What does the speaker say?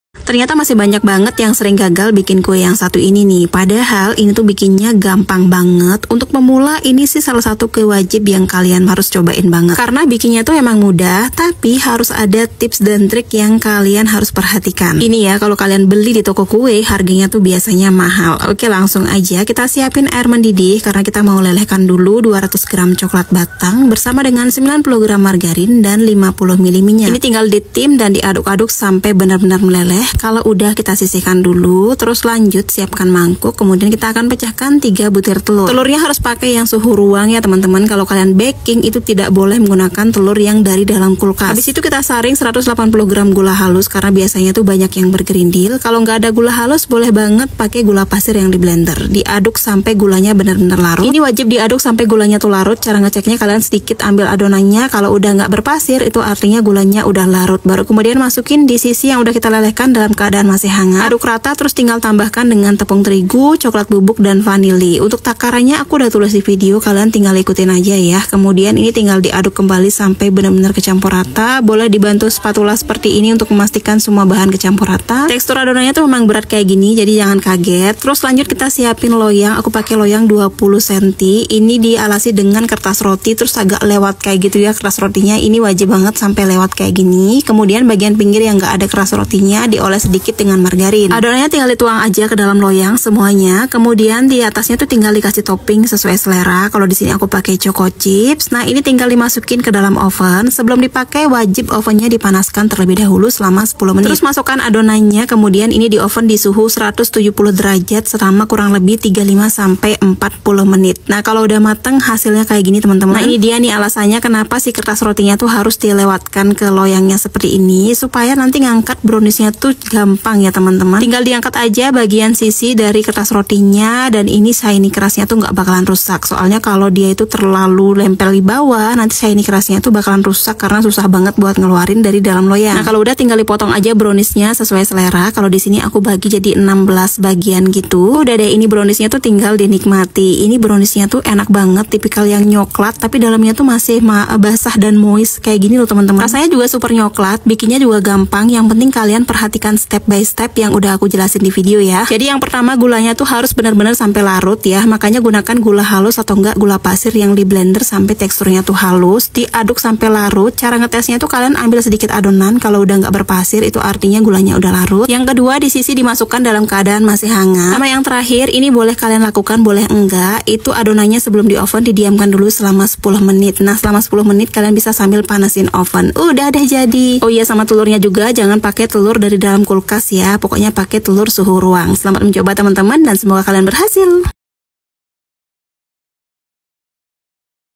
Ternyata masih banyak banget yang sering gagal bikin kue yang satu ini nih. Padahal ini tuh bikinnya gampang banget. Untuk pemula ini sih salah satu kue wajib yang kalian harus cobain banget. Karena bikinnya tuh emang mudah, tapi harus ada tips dan trik yang kalian harus perhatikan. Ini ya, kalau kalian beli di toko kue, harganya tuh biasanya mahal. Oke, langsung aja kita siapin air mendidih karena kita mau lelehkan dulu 200 gram coklat batang bersama dengan 90 gram margarin dan 50 ml minyak. Ini tinggal ditim dan diaduk-aduk sampai benar-benar meleleh. Kalau udah kita sisihkan dulu, terus lanjut siapkan mangkuk, kemudian kita akan pecahkan 3 butir telur. Telurnya harus pakai yang suhu ruang ya teman-teman. Kalau kalian baking itu tidak boleh menggunakan telur yang dari dalam kulkas. Habis itu kita saring 180 gram gula halus karena biasanya tuh banyak yang bergerindil. Kalau nggak ada gula halus boleh banget pakai gula pasir yang di blender. Diaduk sampai gulanya benar-benar larut. Ini wajib diaduk sampai gulanya tuh larut. Cara ngeceknya kalian sedikit ambil adonannya. Kalau udah nggak berpasir itu artinya gulanya udah larut. Baru kemudian masukin di sisi yang udah kita lelehkan dalam keadaan masih hangat. Aduk rata terus tinggal tambahkan dengan tepung terigu, coklat bubuk dan vanili. Untuk takarannya aku udah tulis di video, kalian tinggal ikutin aja ya. Kemudian ini tinggal diaduk kembali sampai benar-benar kecampur rata. Boleh dibantu spatula seperti ini untuk memastikan semua bahan kecampur rata. Tekstur adonannya tuh memang berat kayak gini, jadi jangan kaget. Terus lanjut kita siapin loyang. Aku pakai loyang 20 cm. Ini dialasi dengan kertas roti terus agak lewat kayak gitu ya kertas rotinya. Ini wajib banget sampai lewat kayak gini. Kemudian bagian pinggir yang nggak ada keras rotinya dioles sedikit dengan margarin. Adonannya tinggal dituang aja ke dalam loyang semuanya. Kemudian di atasnya tuh tinggal dikasih topping sesuai selera. Kalau di sini aku pakai choco chips. Nah, ini tinggal dimasukin ke dalam oven. Sebelum dipakai wajib ovennya dipanaskan terlebih dahulu selama 10 menit. Terus masukkan adonannya, kemudian ini di oven di suhu 170 derajat selama kurang lebih 35 sampai 40 menit. Nah, kalau udah mateng hasilnya kayak gini teman-teman. Nah, ini dia nih alasannya kenapa si kertas rotinya tuh harus dilewatkan ke loyangnya seperti ini supaya nanti ngangkat browniesnya tuh gampang ya teman-teman. Tinggal diangkat aja bagian sisi dari kertas rotinya dan ini shiny kerasnya tuh nggak bakalan rusak. Soalnya kalau dia itu terlalu lempel di bawah, nanti shiny kerasnya tuh bakalan rusak karena susah banget buat ngeluarin dari dalam loyang. Nah, kalau udah tinggal dipotong aja browniesnya sesuai selera. Kalau di sini aku bagi jadi 16 bagian gitu. Udah deh, ini browniesnya tuh tinggal dinikmati. Ini browniesnya tuh enak banget, tipikal yang nyoklat tapi dalamnya tuh masih basah dan moist kayak gini loh teman-teman. Rasanya juga super nyoklat, bikinnya juga gampang. Yang penting kalian perhatikan step by step yang udah aku jelasin di video ya. Jadi yang pertama gulanya tuh harus benar-benar sampai larut ya. Makanya gunakan gula halus atau enggak gula pasir yang di blender sampai teksturnya tuh halus. Diaduk sampai larut. Cara ngetesnya tuh kalian ambil sedikit adonan. Kalau udah nggak berpasir itu artinya gulanya udah larut. Yang kedua di sisi dimasukkan dalam keadaan masih hangat. Sama yang terakhir ini boleh kalian lakukan boleh enggak. Itu adonannya sebelum di oven didiamkan dulu selama 10 menit. Nah, selama 10 menit kalian bisa sambil panasin oven. Udah deh jadi. Oh iya, sama telurnya juga jangan pakai telur dari dalam kulkas ya. Pokoknya pakai telur suhu ruang. Selamat mencoba teman-teman dan semoga kalian berhasil.